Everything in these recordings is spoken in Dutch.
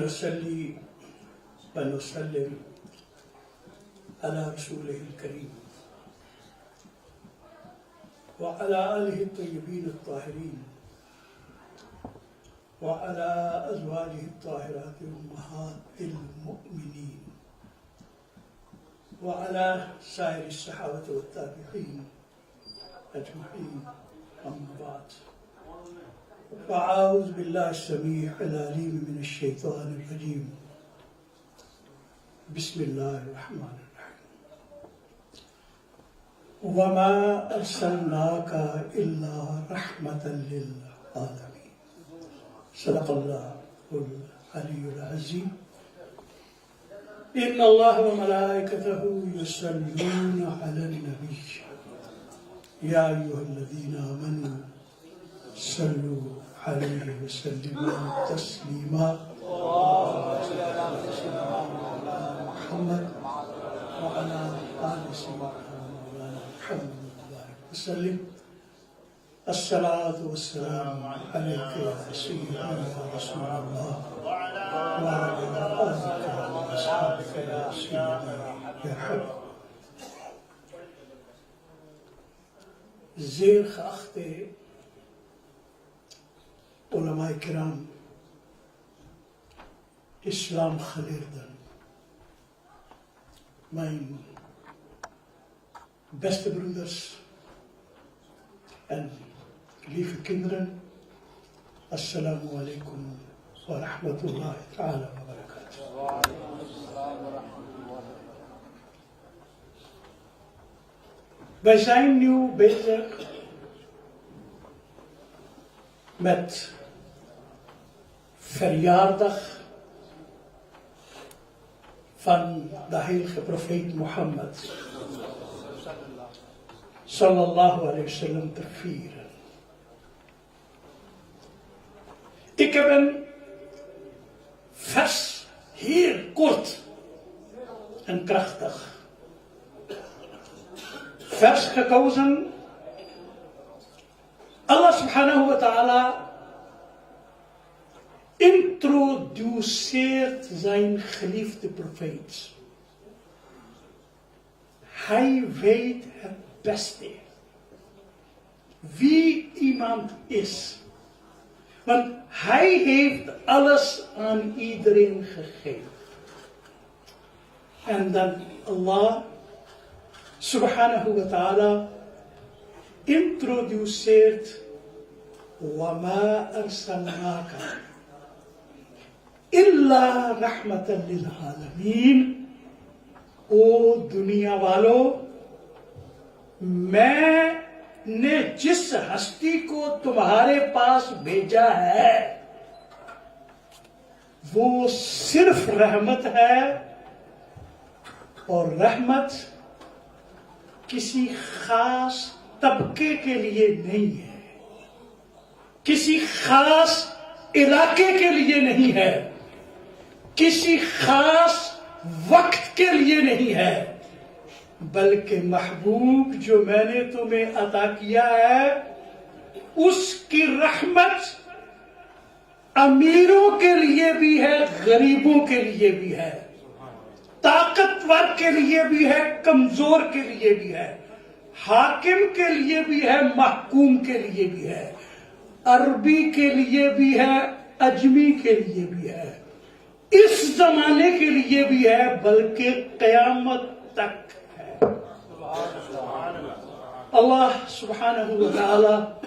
ونصلي ونسلم على رسوله الكريم وعلى آله الطيبين الطاهرين وعلى أزواجه الطاهرات أمهات المؤمنين وعلى سائر الصحابة والتابعين أجمعين. أما بعد، فأعوذ بالله السميع العليم من الشيطان الرجيم. بسم الله الرحمن الرحيم. وما أرسلناك إلا رحمة للعالمين. صدق الله العلي العظيم. إن الله وملائكته يصلون على النبي يا أيها الذين آمنوا صلوا عليه وسلموا تسليما. محمد وعلى آل سيدنا مولانا محمد وسلم. الصلاة والسلام عليك يا سيدنا يا رسول الله وعلى آلك وأصحابك يا سيدي يا حبيب. zeer geachte ulama-i-kiram, islamgeleerden, mijn beste broeders en lieve kinderen, assalamu alaikum wa rahmatullahi ta'ala wa barakatuh. Wij zijn nu bezig met verjaardag van de heilige profeet Mohammed sallallahu alayhi wa sallam te vieren. Ik heb een vers, heel kort en krachtig vers gekozen. Allah subhanahu wa ta'ala introduceert zijn geliefde profeet. Hij weet het beste wie iemand is. Want hij heeft alles aan iedereen gegeven. En dan Allah subhanahu wa ta'ala introduceert وَمَا أَرْسَلْنَاكَ إِلَّا رَحْمَةً لِلْعَالَمِينَ. ओ दुनिया वालों, मैंने जिस हस्ती को तुम्हारे पास भेजा है वो सिर्फ रहमत है, और रहमत किसी खास तबके के लिए नहीं है, किसी खास इलाके के लिए नहीं है, किसी खास वक्त के लिए नहीं है, बल्कि महबूब जो मैंने तुम्हें अता किया है उसकी रहमत अमीरों के लिए भी है, गरीबों के लिए भी है, ताकतवर के लिए भी है, कमजोर के लिए भी है, हाकिम के लिए भी है, महकूम के लिए भी है, अरबी के लिए भी है, अजमी के लिए भी है, इस जमाने के लिए भी है, बल्कि क़यामत तक है. Allah subhanahu wa ta'ala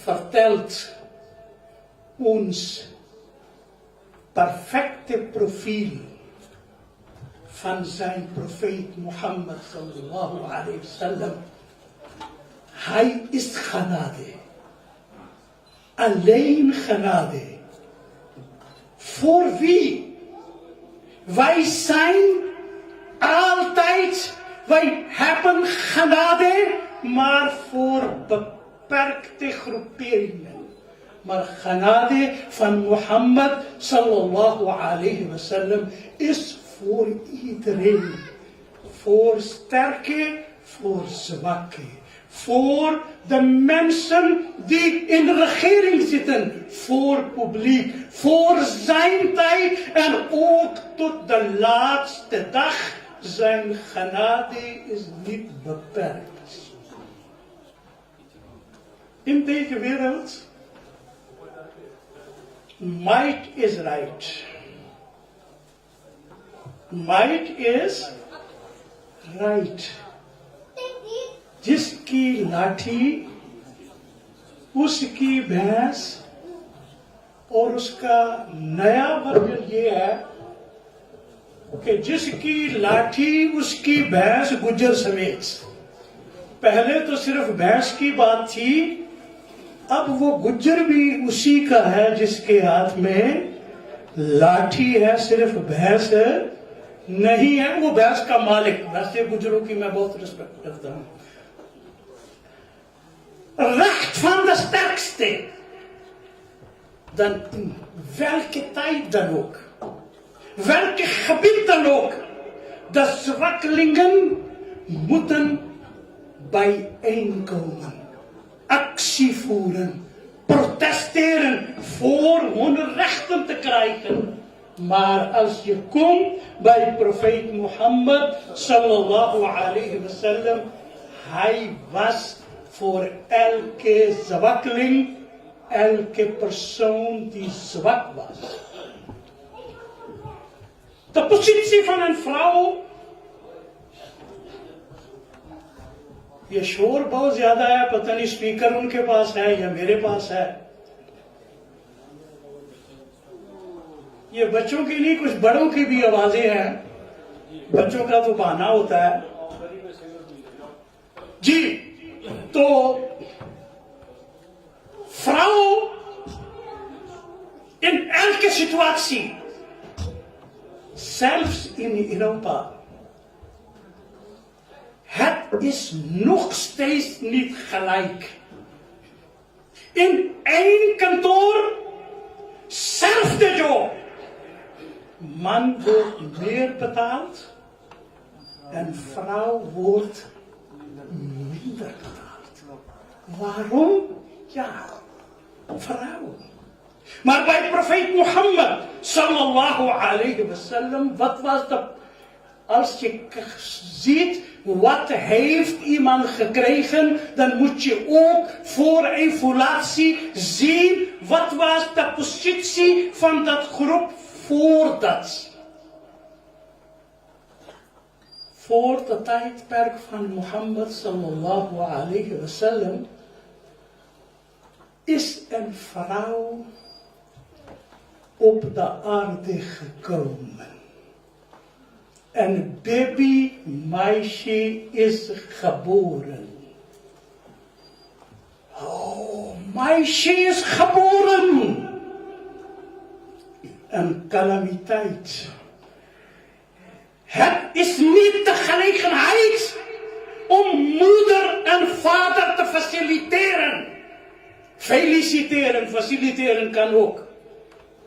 vertelt ons perfecte profiel van zijn profeet Mohammed sallallahu alayhi wa sallam. Hij is genade. Alleen genade. Voor wie? Wij zijn altijd, wij hebben genade, maar voor beperkte groeperingen. Maar genade van Mohammed sallallahu alayhi wa sallam is voor iedereen. Voor sterke, voor zwakke. voor de mensen die in de regering zitten, voor publiek, voor zijn tijd en ook tot de laatste dag. Zijn genade is niet beperkt. In deze wereld, might is right. Might is right. जिसकी लाठी उसकी भैंस और उसका नया वर्जन ये है कि जिसकी लाठी उसकी भैंस गुज्जर समेत। पहले तो सिर्फ भैंस की बात थी, अब वो गुज्जर भी उसी का है जिसके हाथ में लाठी है, सिर्फ भैंस नहीं है, वो भैंस का मालिक। वैसे गुज्जरों की मैं बहुत रिस्पेक्ट करता हूं। Recht van de sterkste, dan in welke tijd dan ook, welke gebied dan ook, de zwakkelingen moeten bijeenkomen, actie voeren, protesteren voor hun rechten te krijgen. Maar als je komt bij profeet Mohammed sallallahu alayhi wa sallam, hij was voor elke zwakkeling, elke persoon die zwak was. De positie van een vrouw, ये शोर बहुत ज्यादा है, पता नहीं स्पीकर उनके पास है या मेरे पास है। ये बच्चों की नहीं, कुछ बड़ों की भी आवाजें हैं। बच्चों का तो बहाना होता है जी। तो vrouw in elke situatie, zelfs in Europa, het is nog steeds niet gelijk. In één kantoor, zelfde job. Man wordt meer betaald en vrouw wordt minder betaald. Waarom? Ja, vrouw. Maar bij profeet Mohammed sallallahu alayhi wa sallam, wat was dat? Als je ziet wat heeft iemand gekregen, dan moet je ook voor evaluatie zien wat was de positie van dat groep voordat. Voor de tijdperk van Mohammed sallallahu alayhi wa sallam is een vrouw op de aarde gekomen. Een baby meisje is geboren. Oh, meisje is geboren. Een calamiteit. Het is niet de gelegenheid om moeder en vader te faciliteren. Feliciteren, faciliteren kan ook.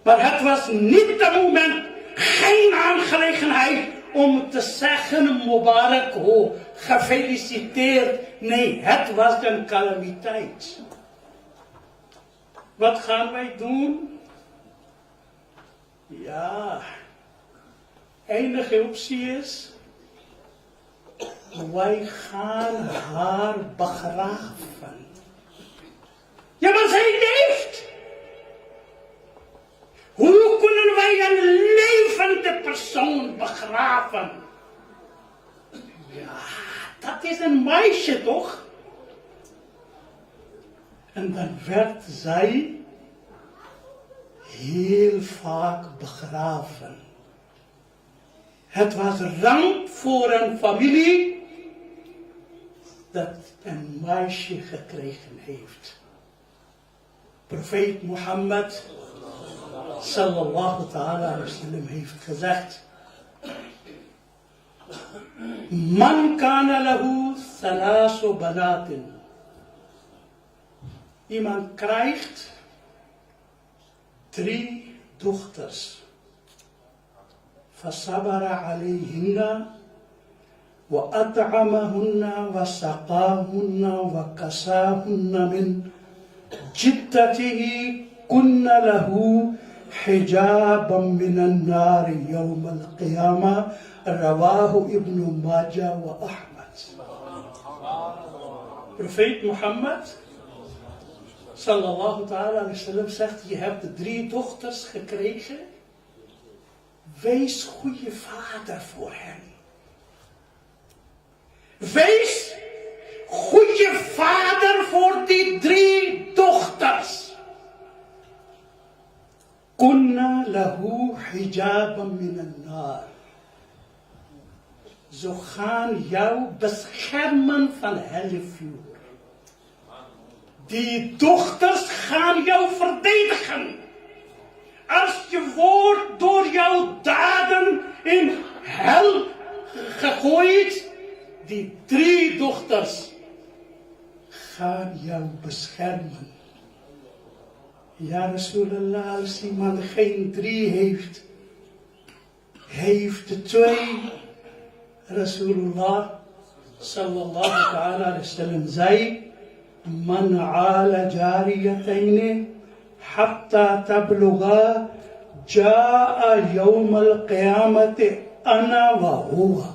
Maar het was niet het moment, geen aangelegenheid om te zeggen, Mubarak ho, gefeliciteerd. Nee, het was een calamiteit. Wat gaan wij doen? Ja, enige optie is, wij gaan haar begraven. Ja, maar zij leeft. Hoe kunnen wij een levende persoon begraven? Ja, dat is een meisje toch? En dan werd zij heel vaak begraven. Het was ramp voor een familie dat een meisje gekregen heeft. Profeet Mohammed sallallahu ta'ala alayhi wa sallam heeft gezegd: Man kana lahu thalasu banatin. Iemand krijgt 3 dochters. Fasabara alayhinna. وأطعمهن وسقاهن وكساهن من جدته كن له حجابا من النار يوم القيامة رواه ابن ماجه وأحمد. Profeet Mohammed sallallahu ta'ala alaihi wasallam zegt, je hebt de 3 dochters gekregen. Wees goede vader voor hen. Wees goede vader voor die 3 dochters. Kunna lahu hijaban min an-nar. Zo gaan jou beschermen van hellevuur. Die dochters gaan jou verdedigen. Als je wordt door jouw daden in hel gegooid, die 3 dochters gaan jou beschermen. Ja, Rasulallah, als iemand geen 3 heeft, heeft de 2. Rasulullah sallallahu ta'ala alaihi wasallam zei, man ala jariyatayn hatta tablugha jaa yawm al-qiyamati ana wa huwa.